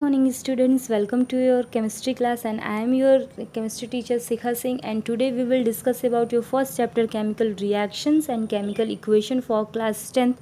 Morning students, welcome to your chemistry class and I am your chemistry teacher Sikha Singh, and today we will discuss about your first chapter chemical reactions and chemical equation for class 10th.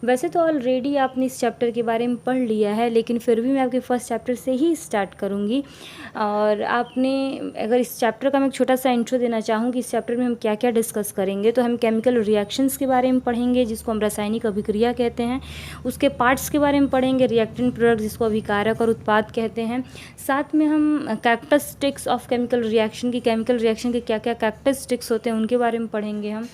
वैसे तो already आपने इस chapter के बारे में पढ़ लिया है, लेकिन फिर भी मैं आपके फर्स्ट चैप्टर से ही स्टार्ट करूँगी। और आपने अगर इस चैप्टर का मैं एक छोटा सा इंट्रो देना चाहूँ कि इस चैप्टर में हम क्या क्या डिस्कस करेंगे, तो हम केमिकल रिएक्शंस के बारे में पढ़ेंगे जिसको हम रासायनिक अभिक्रिया कहते हैं। उसके पार्ट्स के बारे में पढ़ेंगे, रिएक्टेंट प्रोडक्ट जिसको अभिकारक और उत्पाद कहते हैं। साथ में हम कैरेक्टरिस्टिक्स ऑफ केमिकल रिएक्शन की, केमिकल रिएक्शन के क्या क्या कैरेक्टरिस्टिक्स होते हैं उनके बारे में पढ़ेंगे हम।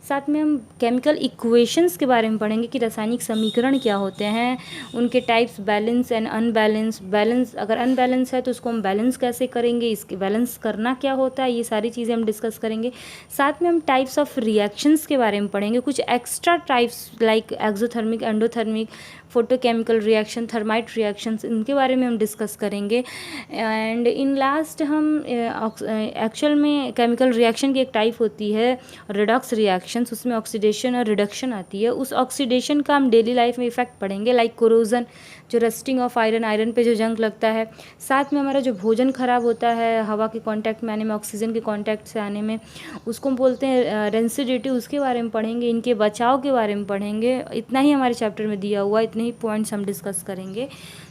साथ में हम केमिकल इक्वेशंस के बारे में पढ़ेंगे कि रासायनिक समीकरण क्या होते हैं, उनके types, balance and unbalance. Balance अगर अनबैलेंस है तो उसको हम बैलेंस कैसे करेंगे, इसके बैलेंस करना क्या होता है, ये सारी चीज़ें हम डिस्कस करेंगे। साथ में हम टाइप्स ऑफ रिएक्शंस के बारे में पढ़ेंगे, कुछ extra types like exothermic, endothermic, photochemical reaction, thermite reactions, इनके बारे में हम डिस्कस करेंगे। एंड इन लास्ट हम एक्चुअल में केमिकल रिएक्शन की एक टाइप होती है रिडॉक्स रिएक्शंस, उसमें ऑक्सीडेशन और रिडक्शन आती है। उस ऑक्सीडेशन का हम डेली लाइफ में इफेक्ट पढ़ेंगे, लाइक कोरोजन, जो रस्टिंग ऑफ आयरन, आयरन पे जो जंग लगता है। साथ में हमारा जो भोजन खराब होता है हवा के कांटेक्ट में आने में, ऑक्सीजन के कांटेक्ट से आने में, उसको हम बोलते हैं रेंसिडिटी, उसके बारे में पढ़ेंगे। इनके बचाव के बारे में पढ़ेंगे। इतना ही हमारे चैप्टर में दिया हुआ, इतने ही पॉइंट्स हम डिस्कस करेंगे।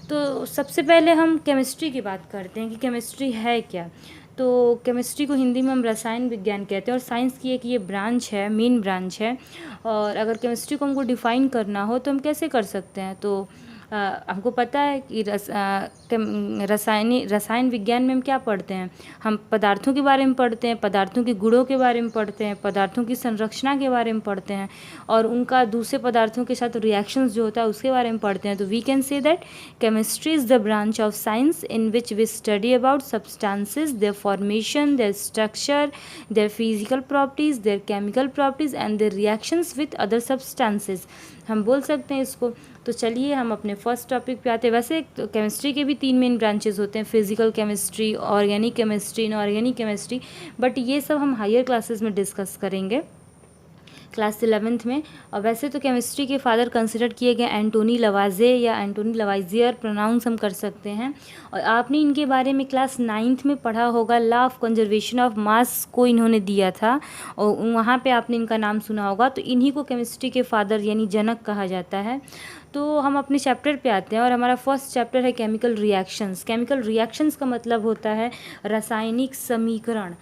तो सबसे पहले हम केमिस्ट्री की बात करते हैं कि केमिस्ट्री है क्या। तो केमिस्ट्री को हिंदी में हम रसायन विज्ञान कहते हैं और साइंस की एक ये ब्रांच है, मेन ब्रांच है। और अगर केमिस्ट्री को हमको डिफ़ाइन करना हो तो हम कैसे कर सकते हैं, तो हमको पता है कि रसायन विज्ञान में हम क्या पढ़ते हैं, हम पदार्थों के बारे में पढ़ते हैं, पदार्थों के गुणों के बारे में पढ़ते हैं, पदार्थों की संरचना के बारे में पढ़ते हैं और उनका दूसरे पदार्थों के साथ रिएक्शंस जो होता है उसके बारे में पढ़ते हैं। तो we can say that chemistry is the branch of science in which we study about substances, their formation, their structure, their physical properties, their chemical properties and their reactions with other substances, हम बोल सकते हैं इसको। तो चलिए हम अपने first topic पे आते हैं। वैसे तो केमिस्ट्री के भी 3 मेन ब्रांचेस होते हैं, physical chemistry, organic chemistry, inorganic chemistry, but ये सब हम हायर क्लासेस में डिस्कस करेंगे, क्लास 11th में। और वैसे तो केमिस्ट्री के फादर कंसिडर किए गए एंटोनी लवाजे या एंटोनी लवाइजियर, प्रोनाउंस हम कर सकते हैं। और आपने इनके बारे में क्लास 9th में पढ़ा होगा, law of conservation of mass को इन्होंने दिया था और वहाँ पे आपने इनका नाम सुना होगा। तो इन्हीं को केमिस्ट्री के फादर यानी जनक कहा जाता है। तो हम अपने चैप्टर पे आते हैं और हमारा फर्स्ट चैप्टर है केमिकल रिएक्शंस। केमिकल रिएक्शंस का मतलब होता है रासायनिक समीकरण।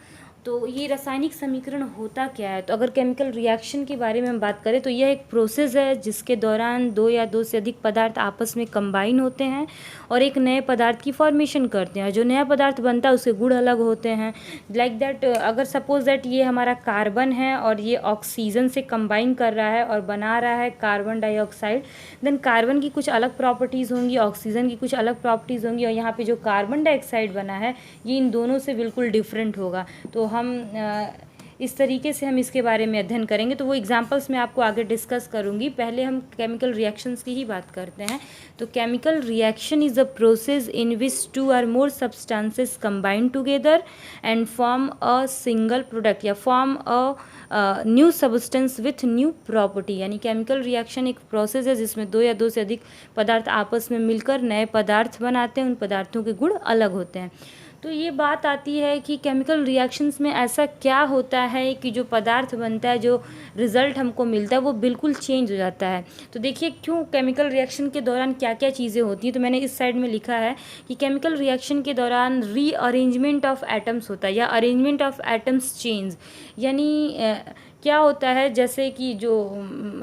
तो ये रासायनिक समीकरण होता क्या है, तो अगर केमिकल रिएक्शन के बारे में हम बात करें तो यह एक प्रोसेस है जिसके दौरान 2 या 2 से अधिक पदार्थ आपस में कंबाइन होते हैं और एक नए पदार्थ की फॉर्मेशन करते हैं। जो नया पदार्थ बनता है उसके गुण अलग होते हैं। लाइक दैट, अगर सपोज दैट ये हमारा कार्बन है और ये ऑक्सीजन से कंबाइन कर रहा है और बना रहा है कार्बन डाइऑक्साइड, देन कार्बन की कुछ अलग प्रॉपर्टीज़ होंगी, ऑक्सीजन की कुछ अलग प्रॉपर्टीज़ होंगी और यहाँ पे जो कार्बन डाइऑक्साइड बना है ये इन दोनों से बिल्कुल डिफरेंट होगा। तो हम इस तरीके से हम इसके बारे में अध्ययन करेंगे। तो वो एग्जांपल्स मैं आपको आगे डिस्कस करूंगी। पहले हम केमिकल रिएक्शंस की ही बात करते हैं। तो chemical reaction is a process in which 2 or more substances combine together and form a single product या form a new substance with new property. यानी केमिकल रिएक्शन एक प्रोसेस है जिसमें 2 या 2 से अधिक पदार्थ आपस में मिलकर नए पदार्थ बनाते हैं, उन पदार्थों के गुण अलग होते हैं। तो ये बात आती है कि केमिकल रिएक्शंस में ऐसा क्या होता है कि जो पदार्थ बनता है, जो रिज़ल्ट हमको मिलता है वो बिल्कुल चेंज हो जाता है। तो देखिए क्यों केमिकल रिएक्शन के दौरान क्या क्या चीज़ें होती हैं। तो मैंने इस साइड में लिखा है कि केमिकल रिएक्शन के दौरान रीअरेंजमेंट ऑफ एटम्स होता है या अरेंजमेंट ऑफ एटम्स चेंज। यानी क्या होता है, जैसे कि जो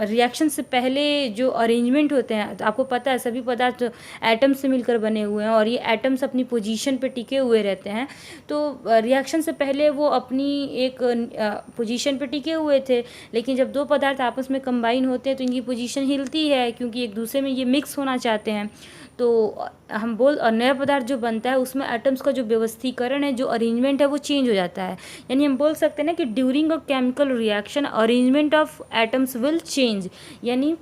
रिएक्शन से पहले जो अरेंजमेंट होते हैं, तो आपको पता है सभी पदार्थ एटम से मिलकर बने हुए हैं और ये एटम्स अपनी पोजीशन पे टिके हुए रहते हैं। तो रिएक्शन से पहले वो अपनी एक पोजीशन पे टिके हुए थे, लेकिन जब 2 पदार्थ आपस में कंबाइन होते हैं तो इनकी पोजीशन हिलती है क्योंकि एक दूसरे में ये मिक्स होना चाहते हैं। तो हम और नया पदार्थ जो बनता है उसमें एटम्स का जो व्यवस्थीकरण है, जो अरेंजमेंट है वो चेंज हो जाता है। यानी हम बोल सकते हैं ना कि during a chemical reaction arrangement of atoms will change. यानी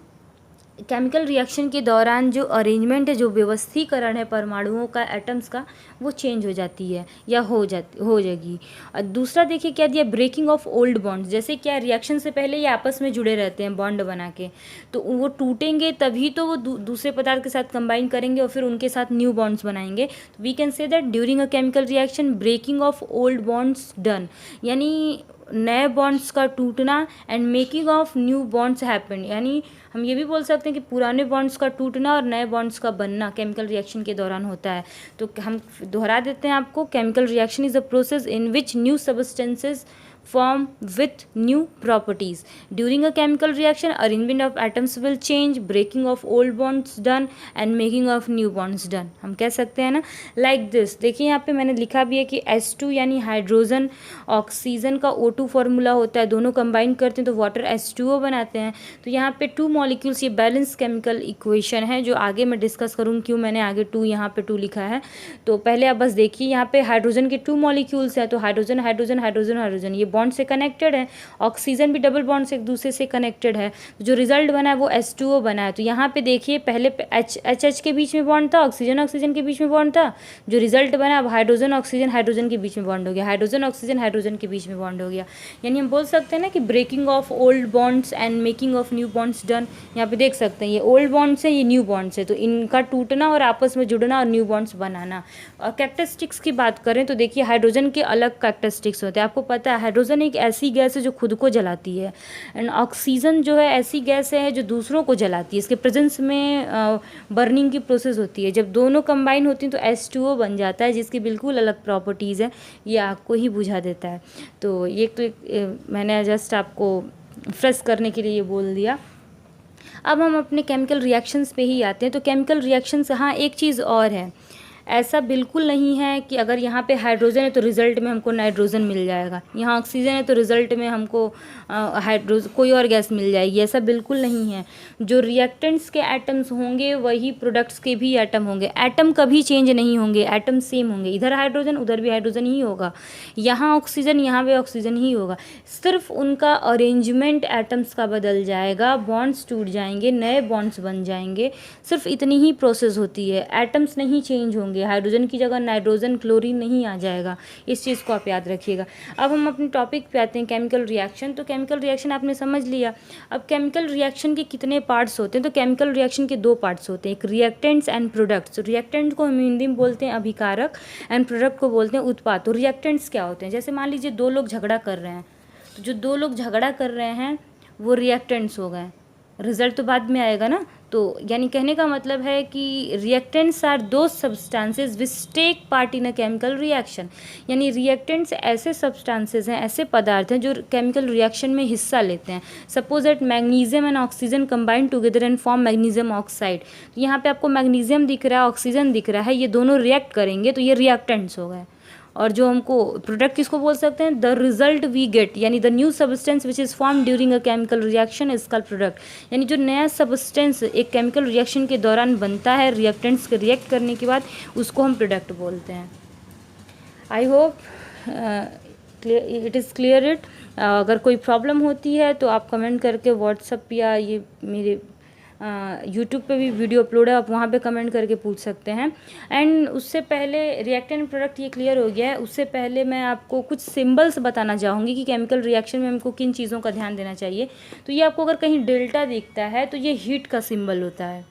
केमिकल रिएक्शन के दौरान जो अरेंजमेंट है, जो व्यवस्थीकरण है परमाणुओं का, एटम्स का, वो चेंज हो जाती है या हो जाएगी। और दूसरा देखिए क्या दिया, ब्रेकिंग ऑफ ओल्ड बॉन्ड्स। जैसे क्या रिएक्शन से पहले ये आपस में जुड़े रहते हैं बॉन्ड बना के, तो वो टूटेंगे तभी तो वो दूसरे पदार्थ के साथ कंबाइन करेंगे और फिर उनके साथ न्यू बॉन्ड्स बनाएंगे। तो we can say that during a chemical reaction breaking of old bonds done, यानी नए बॉन्ड्स का टूटना, and making of new bonds happen, यानी हम ये भी बोल सकते हैं कि पुराने बॉन्ड्स का टूटना और नए बॉन्ड्स का बनना केमिकल रिएक्शन के दौरान होता है। तो हम दोहरा देते हैं आपको, chemical reaction is a process in which new substances form with new properties. During a chemical reaction, arrangement of atoms will change, breaking of old bonds done and making of new bonds done. हम कह सकते हैं ना like this। देखिए यहाँ पे मैंने लिखा भी है कि H2 यानी हाइड्रोजन ऑक्सीजन का O2 फॉर्मूला होता है, दोनों कंबाइन करते हैं तो वाटर H2O बनाते हैं। तो यहाँ पे 2 मॉलिक्यूल्स, ये बैलेंस केमिकल इक्वेशन है जो आगे मैं डिस्कस करूँ क्यों मैंने आगे 2 यहाँ पे 2 लिखा है। तो पहले आप बस देखिए, यहाँ पे हाइड्रोजन के 2 मॉलिक्यूल्स हैं, तो हाइड्रोजन हाइड्रोजन हाइड्रोजन हाइड्रोजन, ये बॉन्ड से कनेक्टेड है। ऑक्सीजन भी डबल बॉन्ड से एक दूसरे से कनेक्टेड है। जो रिजल्ट बना है वो H2O बना है। तो यहाँ पे देखिए पहले H के बीच में बॉन्ड था, ऑक्सीजन ऑक्सीजन के बीच में बॉन्ड था। जो रिजल्ट बना अब हाइड्रोजन ऑक्सीजन हाइड्रोजन के बीच में बॉन्ड हो गया, हाइड्रोजन ऑक्सीजन हाइड्रोजन के बीच में बॉन्ड हो गया। यानी हम बोल सकते हैं ना कि breaking of old bonds and making of new bonds done. यहाँ पे देख सकते हैं ये ओल्ड बॉन्ड्स है, ये न्यू बॉन्ड्स है, तो इनका टूटना और आपस में जुड़ना और न्यू बॉन्ड्स बनाना। और कैरेक्टरिस्टिक्स की बात करें तो देखिए हाइड्रोजन के अलग कैरेक्टरिस्टिक्स होते हैं। आपको पता है हाइड्रोजन एक ऐसी गैस है जो खुद को जलाती है, एंड ऑक्सीजन जो है ऐसी गैस है जो दूसरों को जलाती है। इसके प्रेजेंस में बर्निंग की प्रोसेस होती है। जब दोनों कंबाइन होती हैं तो H2O बन जाता है, जिसकी बिल्कुल अलग प्रॉपर्टीज़ है, ये आग को ही बुझा देता है। तो ये तो मैंने जस्ट आपको फ्रेश करने के लिए ये बोल दिया। अब हम अपने केमिकल रिएक्शंस पे ही आते हैं। तो केमिकल रिएक्शंस, हाँ एक चीज़ और है, ऐसा बिल्कुल नहीं है कि अगर यहाँ पे हाइड्रोजन है तो रिज़ल्ट में हमको नाइट्रोजन मिल जाएगा, यहाँ ऑक्सीजन है तो रिज़ल्ट में हमको कोई और गैस मिल जाएगी, ऐसा बिल्कुल नहीं है। जो रिएक्टेंट्स के एटम्स होंगे वही प्रोडक्ट्स के भी एटम होंगे। एटम कभी चेंज नहीं होंगे, एटम सेम होंगे, इधर हाइड्रोजन उधर भी हाइड्रोजन ही होगा, यहाँ ऑक्सीजन यहाँ भी ऑक्सीजन ही होगा, सिर्फ उनका अरेंजमेंट एटम्स का बदल जाएगा, बॉन्ड्स टूट जाएंगे, नए बॉन्ड्स बन जाएंगे, सिर्फ इतनी ही प्रोसेस होती है। एटम्स नहीं चेंज होंगे, हाइड्रोजन की जगह नाइट्रोजन क्लोरीन नहीं आ जाएगा, इस चीज़ को आप याद रखिएगा। अब हम अपने टॉपिक पे आते हैं, केमिकल रिएक्शन। तो केमिकल रिएक्शन आपने समझ लिया। अब केमिकल रिएक्शन के कितने पार्ट्स होते हैं? तो केमिकल रिएक्शन के 2 पार्ट्स होते हैं, एक रिएक्टेंट्स एंड प्रोडक्ट्स। रिएक्टेंट को हम हिंदी में बोलते हैं अभिकारक, एंड प्रोडक्ट को बोलते हैं उत्पाद। तो रिएक्टेंट्स क्या होते हैं? जैसे मान लीजिए 2 लोग झगड़ा कर रहे हैं, तो जो 2 लोग झगड़ा कर रहे हैं वो रिएक्टेंट्स हो गए, रिजल्ट तो बाद में आएगा ना। तो यानी कहने का मतलब है कि reactants are those substances which take part in a chemical reaction. यानी रिएक्टेंट्स ऐसे सब्सटेंसेज हैं, ऐसे पदार्थ हैं जो केमिकल रिएक्शन में हिस्सा लेते हैं। Suppose that magnesium and oxygen combine together and form magnesium oxide. तो यहाँ पे आपको मैग्नीशियम दिख रहा है, ऑक्सीजन दिख रहा है, ये दोनों रिएक्ट करेंगे तो ये रिएक्टेंट्स हो गए। और जो हमको प्रोडक्ट किसको बोल सकते हैं? द रिजल्ट वी गेट, यानी the new substance which is form during a chemical reaction is called product. यानी जो नया सब्सटेंस एक केमिकल रिएक्शन के दौरान बनता है, रिएक्टेंट्स के रिएक्ट करने के बाद, उसको हम प्रोडक्ट बोलते हैं। I hope it is clear it. अगर कोई प्रॉब्लम होती है तो आप कमेंट करके व्हाट्सअप या ये मेरे यूट्यूब पे भी वीडियो अपलोड है, आप वहाँ पे कमेंट करके पूछ सकते हैं। एंड उससे पहले रिएक्टेंट प्रोडक्ट ये क्लियर हो गया है, उससे पहले मैं आपको कुछ सिंबल्स बताना चाहूँगी कि केमिकल रिएक्शन में हमको किन चीज़ों का ध्यान देना चाहिए। तो ये आपको अगर कहीं डेल्टा दिखता है तो ये हीट का सिंबल होता है।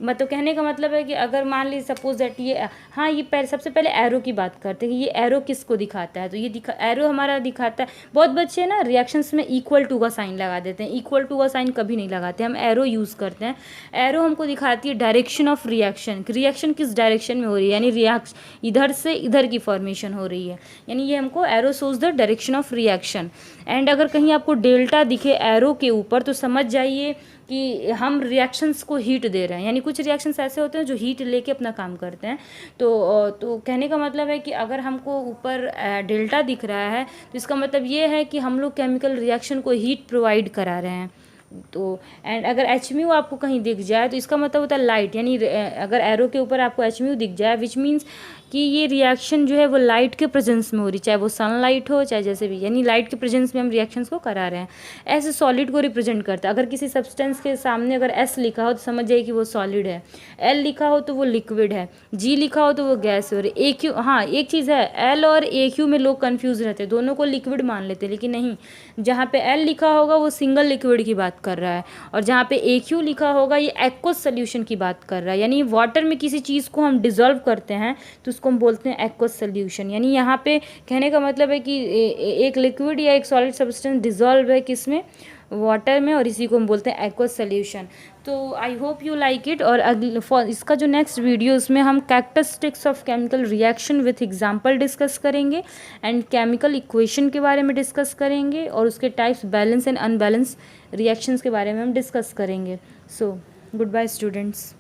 मतलब कहने का मतलब है कि अगर मान लीजिए सपोज दैट ये, हाँ ये सबसे पहले एरो की बात करते हैं कि ये एरो किसको दिखाता है। तो ये एरो हमारा दिखाता है, बहुत बच्चे ना रिएक्शंस में इक्वल टू का साइन लगा देते हैं, इक्वल टू का साइन कभी नहीं लगाते, हम एरो यूज़ करते हैं। एरो हमको दिखाती है डायरेक्शन ऑफ रिएक्शन, रिएक्शन किस डायरेक्शन में हो रही है, यानी रिएक्शन इधर से इधर की फॉर्मेशन हो रही है, यानी ये हमको arrow shows the direction of reaction. And अगर कहीं आपको डेल्टा दिखे एरो के ऊपर तो समझ जाइए कि हम रिएक्शंस को हीट दे रहे हैं, यानी कुछ रिएक्शंस ऐसे होते हैं जो हीट लेके अपना काम करते हैं। तो कहने का मतलब है कि अगर हमको ऊपर डेल्टा दिख रहा है तो इसका मतलब ये है कि हम लोग केमिकल रिएक्शन को हीट प्रोवाइड करा रहे हैं, तो एंड अगर एच म्यू आपको कहीं दिख जाए तो इसका मतलब होता है लाइट, यानी अगर एरो के ऊपर आपको एच म्यू दिख जाए विच मीन्स कि ये रिएक्शन जो है वो लाइट के प्रेजेंस में हो रही, चाहे वो सनलाइट हो चाहे जैसे भी, यानी लाइट के प्रेजेंस में हम रिएक्शंस को करा रहे हैं। ऐसे सॉलिड को रिप्रेजेंट करता है। अगर किसी सब्सटेंस के सामने अगर एस लिखा हो तो समझ जाइए कि वो सॉलिड है, एल लिखा हो तो वो लिक्विड है, जी लिखा हो तो वो गैस है, और ए क्यू, हाँ एक चीज़ है, एल और ए क्यू में लोग कन्फ्यूज रहते हैं, दोनों को लिक्विड मान लेते हैं, लेकिन नहीं, जहाँ पे एल लिखा होगा वो सिंगल लिक्विड की बात कर रहा है, और जहाँ पे ए क्यू लिखा होगा ये एक्वस सोल्यूशन की बात कर रहा है। यानी वाटर में किसी चीज़ को हम डिजोल्व करते हैं तो उसको हम बोलते हैं एक्वस सोल्यूशन। यानी यहाँ पे कहने का मतलब है कि एक लिक्विड या एक सॉलिड सब्सटेंस डिजोल्व है किसमें, वाटर में, और इसी को हम बोलते हैं एक्वस सोल्यूशन। तो I hope you like it. और फॉर इसका जो नेक्स्ट वीडियो उसमें हम characteristics of chemical reaction with example discuss करेंगे एंड केमिकल इक्वेशन के बारे में डिस्कस करेंगे, और उसके types balance and unbalance reactions के बारे में हम डिस्कस करेंगे। So good bye students.